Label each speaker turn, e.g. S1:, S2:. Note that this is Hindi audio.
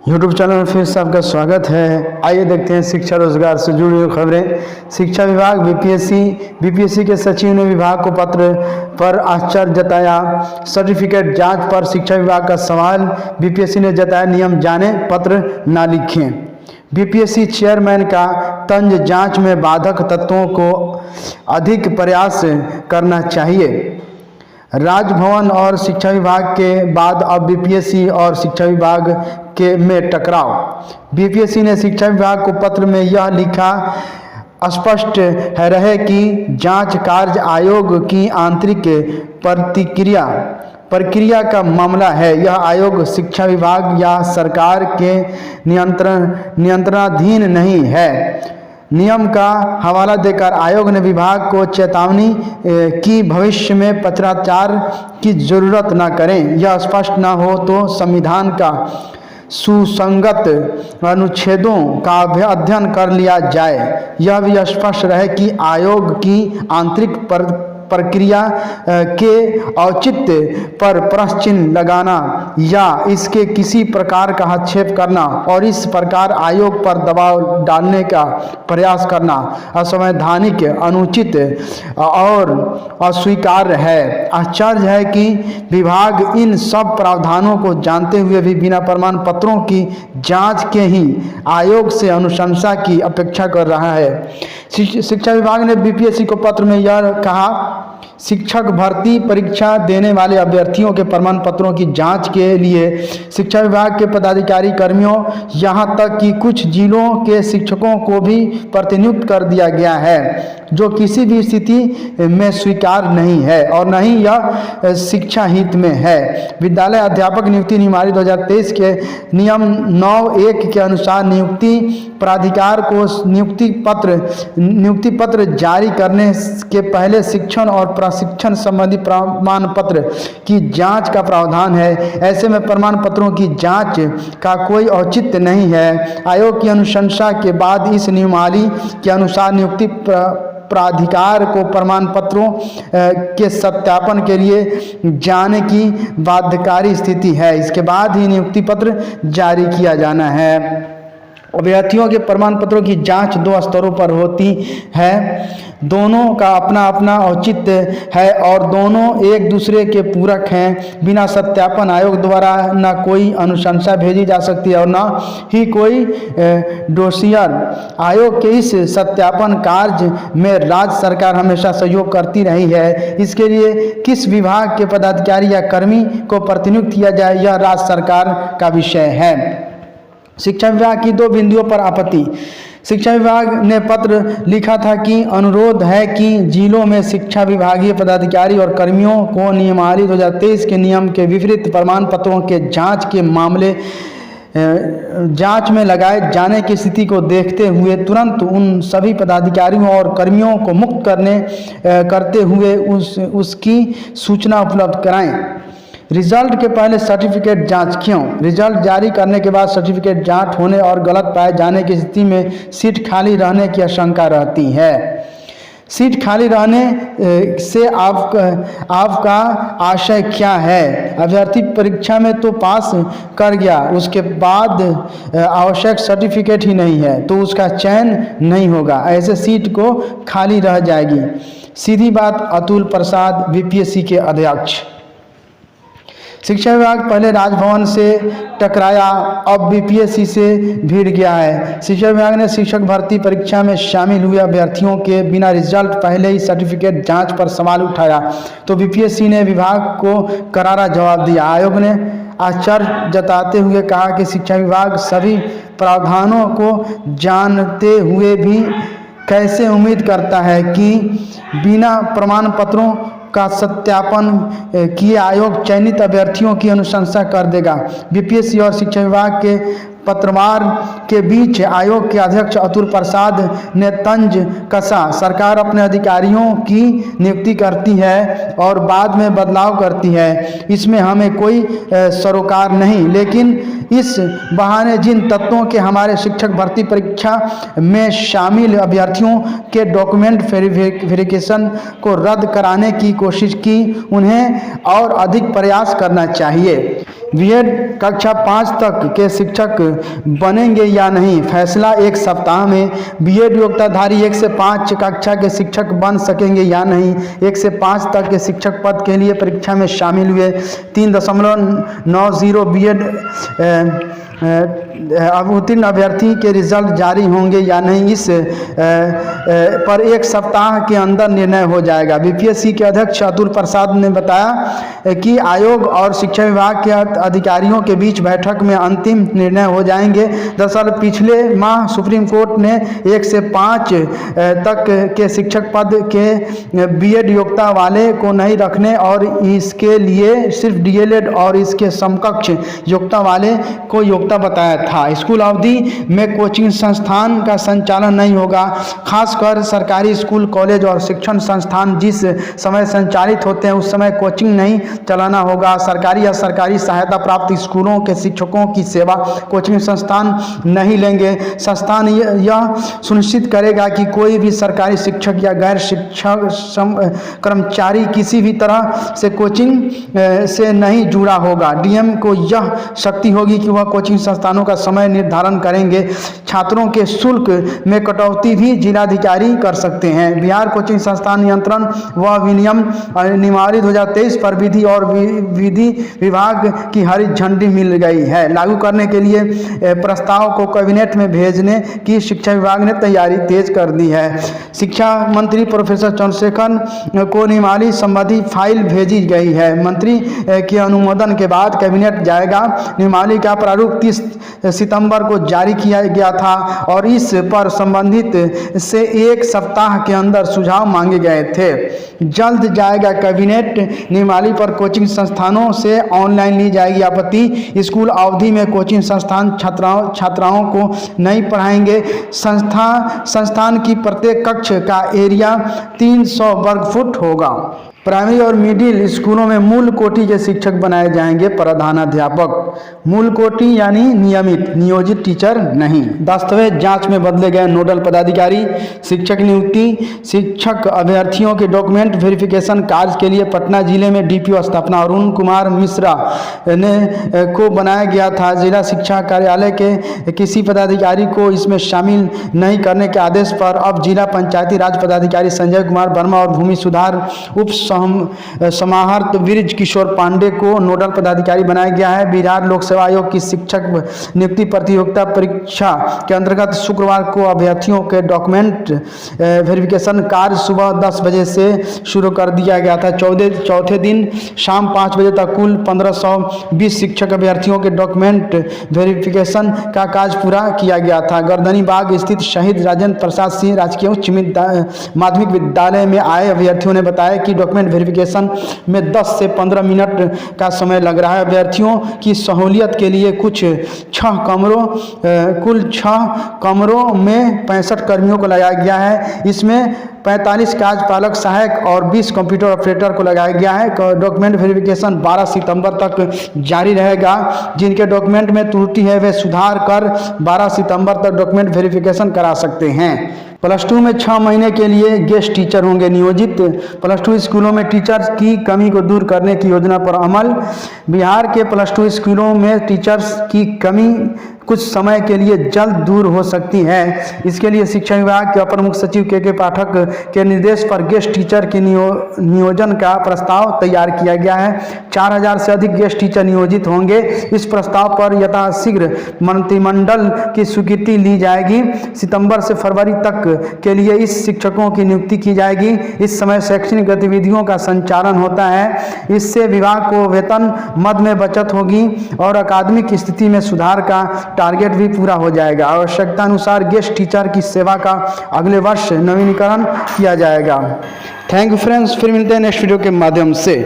S1: यूट्यूब चैनल में फिर से आपका स्वागत है। आइए देखते हैं शिक्षा रोजगार से जुड़ी हुई खबरें। शिक्षा विभाग बीपीएससी के सचिव ने विभाग को पत्र पर आश्चर्य जताया। सर्टिफिकेट जांच पर शिक्षा विभाग का सवाल, बीपीएससी ने जताया नियम जाने पत्र ना लिखें। बीपीएससी चेयरमैन का तंज, जांच में बाधक तत्वों को अधिक प्रयास करना चाहिए। राजभवन और शिक्षा विभाग के बाद अब बीपीएससी और शिक्षा विभाग के में टकराव। बीपीएससी ने शिक्षा विभाग को पत्र में यह लिखा स्पष्ट रहे कि जांच कार्य आयोग की आंतरिक प्रक्रिया का मामला है। यह आयोग शिक्षा विभाग या सरकार के नियंत्रणाधीन नहीं है। नियम का हवाला देकर आयोग ने विभाग को चेतावनी की भविष्य में पत्राचार की जरूरत न करें। यह स्पष्ट न हो तो संविधान का सुसंगत अनुच्छेदों का अध्ययन कर लिया जाए। यह भी स्पष्ट रहे कि आयोग की आंतरिक प्रक्रिया के औचित्य पर प्रश्न चिन्ह लगाना या इसके किसी प्रकार का हस्तक्षेप करना और इस प्रकार आयोग पर दबाव डालने का प्रयास करना असंवैधानिक, अनुचित और अस्वीकार्य है। आश्चर्य है कि विभाग इन सब प्रावधानों को जानते हुए भी बिना प्रमाण पत्रों की जांच के ही आयोग से अनुशंसा की अपेक्षा कर रहा है। शिक्षा विभाग ने बीपीएससी को पत्र में यह कहा, शिक्षक भर्ती परीक्षा देने वाले अभ्यर्थियों के प्रमाण पत्रों की जांच के लिए शिक्षा विभाग के पदाधिकारी कर्मियों, यहां तक कि कुछ जिलों के शिक्षकों को भी प्रतिनियुक्त कर दिया गया है, जो किसी भी स्थिति में स्वीकार नहीं है और न ही यह शिक्षा हित में है। विद्यालय अध्यापक नियुक्ति नियमावली 2023 के नियम 9(1) के अनुसार नियुक्ति प्राधिकार को नियुक्ति पत्र जारी करने के पहले शिक्षण और प्रशिक्षण संबंधी प्रमाण पत्र की जांच का प्रावधान है। ऐसे में प्रमाण पत्रों की जांच का कोई औचित्य नहीं है। आयोग की अनुशंसा के बाद इस नियमावली के अनुसार नियुक्ति प्राधिकार को प्रमाण पत्रों के सत्यापन के लिए जाने की बाध्यकारी स्थिति है। इसके बाद ही नियुक्ति पत्र जारी किया जाना है। अभ्यर्थियों के प्रमाण पत्रों की जांच 2 स्तरों पर होती है। दोनों का अपना अपना औचित्य है और दोनों एक दूसरे के पूरक हैं। बिना सत्यापन आयोग द्वारा न कोई अनुशंसा भेजी जा सकती है और न ही कोई डोसियर। आयोग के इस सत्यापन कार्य में राज्य सरकार हमेशा सहयोग करती रही है। इसके लिए किस विभाग के पदाधिकारी या कर्मी को प्रतिनियुक्त किया जाए, यह राज्य सरकार का विषय है। शिक्षा विभाग की 2 बिंदुओं पर आपत्ति। शिक्षा विभाग ने पत्र लिखा था कि अनुरोध है कि जिलों में शिक्षा विभागीय पदाधिकारी और कर्मियों को नियमावली 2023 के नियम के विपरीत प्रमाण पत्रों के जांच के मामले जांच में लगाए जाने की स्थिति को देखते हुए तुरंत उन सभी पदाधिकारियों और कर्मियों को मुक्त करते हुए उसकी सूचना उपलब्ध कराएं। रिजल्ट के पहले सर्टिफिकेट जांच क्यों? रिजल्ट जारी करने के बाद सर्टिफिकेट जांच होने और गलत पाए जाने की स्थिति में सीट खाली रहने की आशंका रहती है। सीट खाली रहने से आपका आशय क्या है? अभ्यर्थी परीक्षा में तो पास कर गया, उसके बाद आवश्यक सर्टिफिकेट ही नहीं है तो उसका चयन नहीं होगा, ऐसे सीट को खाली रह जाएगी। सीधी बात अतुल प्रसाद, बीपीएससी के अध्यक्ष। शिक्षा विभाग पहले राजभवन से टकराया, अब बीपीएससी से भिड़ गया है। शिक्षा विभाग ने शिक्षक भर्ती परीक्षा में शामिल हुए अभ्यर्थियों के बिना रिजल्ट पहले ही सर्टिफिकेट जांच पर सवाल उठाया तो बीपीएससी ने विभाग को करारा जवाब दिया। आयोग ने आश्चर्य जताते हुए कहा कि शिक्षा विभाग सभी प्रावधानों को जानते हुए भी कैसे उम्मीद करता है कि बिना प्रमाण पत्रों का सत्यापन किए आयोग चयनित अभ्यर्थियों की अनुशंसा कर देगा। बीपीएससी और शिक्षा विभाग के पत्रवार के बीच आयोग के अध्यक्ष अतुल प्रसाद ने तंज कसा। सरकार अपने अधिकारियों की नियुक्ति करती है और बाद में बदलाव करती है, इसमें हमें कोई सरोकार नहीं, लेकिन इस बहाने जिन तत्वों के हमारे शिक्षक भर्ती परीक्षा में शामिल अभ्यर्थियों के डॉक्यूमेंट वेरिफिकेशन को रद्द कराने की कोशिश की, उन्हें और अधिक प्रयास करना चाहिए। बीएड कक्षा 5 तक के शिक्षक बनेंगे या नहीं, फैसला एक सप्ताह में। बीएड योग्यताधारी 1 से 5 कक्षा के शिक्षक बन सकेंगे या नहीं। 1 से 5 तक के शिक्षक पद के लिए परीक्षा में शामिल हुए 3.90 बीएड उत्तीर्ण अभ्यर्थी के रिजल्ट जारी होंगे या नहीं, इस पर एक सप्ताह के अंदर निर्णय हो जाएगा। बीपीएससी के अध्यक्ष अतुल प्रसाद ने बताया कि आयोग और शिक्षा विभाग के अधिकारियों के बीच बैठक में अंतिम निर्णय हो जाएंगे। दरअसल पिछले माह सुप्रीम कोर्ट ने 1 से 5 तक के शिक्षक पद के बीएड योग्यता वाले को नहीं रखने और इसके लिए सिर्फ डीएलएड और इसके समकक्ष योग्यता वाले को योग्यता बताया था। स्कूल अवधि में कोचिंग संस्थान का संचालन नहीं होगा। खासकर सरकारी स्कूल, कॉलेज और शिक्षण संस्थान जिस समय संचालित होते हैं उस समय कोचिंग नहीं चलाना होगा। सरकारी या सरकारी सहायता प्राप्त स्कूलों के शिक्षकों की सेवा कोचिंग संस्थान नहीं लेंगे। संस्थान यह सुनिश्चित करेगा कि कोई भी सरकारी शिक्षक या गैर शिक्षक कर्मचारी किसी भी तरह से कोचिंग से नहीं जुड़ा होगा। डीएम को यह शक्ति होगी कि वह कोचिंग संस्थानों का समय निर्धारण करेंगे। छात्रों के शुल्क में कटौती भी जिलाधिकारी कर सकते हैं। बिहार कोचिंग संस्थान नियंत्रण व विनियम नियमावली 2023 पर विधि और विधि विभाग की हरी झंडी मिल गई है। लागू करने के लिए प्रस्ताव को कैबिनेट में भेजने की शिक्षा विभाग ने तैयारी तेज कर दी है। शिक्षा मंत्री प्रोफेसर चंद्रशेखर को नियमावली संबंधी फाइल भेजी गई है। मंत्री के अनुमोदन के बाद कैबिनेट जाएगा। नियमावली का प्रारूप 30 सितंबर को जारी किया गया था और इस पर संबंधित से एक सप्ताह के अंदर सुझाव मांगे गए थे। जल्द जाएगा कैबिनेट। नियमावली पर कोचिंग संस्थानों से ऑनलाइन ली जाएगी आपत्ति। स्कूल अवधि में कोचिंग संस्थान छात्राओं को नहीं पढ़ाएंगे। संस्थान की प्रत्येक कक्ष का एरिया 300 वर्ग फुट होगा। प्राइमरी और मिडिल स्कूलों में मूल कोटि के शिक्षक बनाए जाएंगे प्रधानाध्यापक। मूल कोटि यानी नियमित नियोजित टीचर नहीं। दस्तावेज जांच में बदले गए नोडल पदाधिकारी। शिक्षक नियुक्ति। शिक्षक अभ्यर्थियों के डॉक्यूमेंट वेरिफिकेशन कार्य के लिए पटना जिले में डीपीओ स्थापना अरुण कुमार मिश्रा को बनाया गया था। जिला शिक्षा कार्यालय के किसी पदाधिकारी को इसमें शामिल नहीं करने के आदेश पर अब जिला पंचायती राज पदाधिकारी संजय कुमार वर्मा और भूमि सुधार उप समाहर्त ब्रिज किशोर पांडे को नोडल पदाधिकारी बनाया गया है। बिहार लोक सेवा आयोग की शिक्षक नियुक्ति प्रतियोगिता परीक्षा के अंतर्गत शुक्रवार को अभ्यर्थियों के डॉक्यूमेंट वेरिफिकेशन कार्य सुबह 10 बजे से शुरू कर दिया गया था। चौथे दिन शाम 5 बजे तक कुल 1520 शिक्षक अभ्यर्थियों के डॉक्यूमेंट वेरिफिकेशन का कार्य पूरा किया गया था। गर्दनी बाग स्थित शहीद राजेंद्र प्रसाद सिंह राजकीय उच्च माध्यमिक विद्यालय में आए अभ्यर्थियों ने बताया कि डॉक्यूमेंट वेरिफिकेशन में 10 से 15 मिनट का समय लग रहा है। अभ्यर्थियों की सहूलियत के लिए कुल 6 कमरों में 65 कर्मियों को लगाया गया है। इसमें 45 कार्यपालक सहायक और 20 कंप्यूटर ऑपरेटर को लगाया गया है। डॉक्यूमेंट वेरिफिकेशन 12 सितंबर तक जारी रहेगा। जिनके डॉक्यूमेंट में त्रुटि है वे सुधार कर 12 सितंबर तक डॉक्यूमेंट वेरिफिकेशन करा सकते हैं। +2 में 6 महीने के लिए गेस्ट टीचर होंगे नियोजित। +2 स्कूलों में टीचर्स की कमी को दूर करने की योजना पर अमल। बिहार के +2 स्कूलों में टीचर्स की कमी कुछ समय के लिए जल्द दूर हो सकती है। इसके लिए शिक्षा विभाग के अपर मुख्य सचिव के पाठक के निर्देश पर गेस्ट टीचर के नियोजन का प्रस्ताव तैयार किया गया है। 4000 से अधिक गेस्ट टीचर नियोजित होंगे। इस प्रस्ताव पर यथाशीघ्र मंत्रिमंडल की स्वीकृति ली जाएगी। सितंबर से फरवरी तक के लिए इस शिक्षकों की नियुक्ति की जाएगी। इस समय शैक्षणिक गतिविधियों का संचालन होता है। इससे विभाग को वेतन मद में बचत होगी और अकादमिक स्थिति में सुधार का टारगेट भी पूरा हो जाएगा। आवश्यकता अनुसार गेस्ट टीचर की सेवा का अगले वर्ष नवीनीकरण किया जाएगा। थैंक यू फ्रेंड्स, फिर मिलते हैं नेक्स्ट वीडियो के माध्यम से।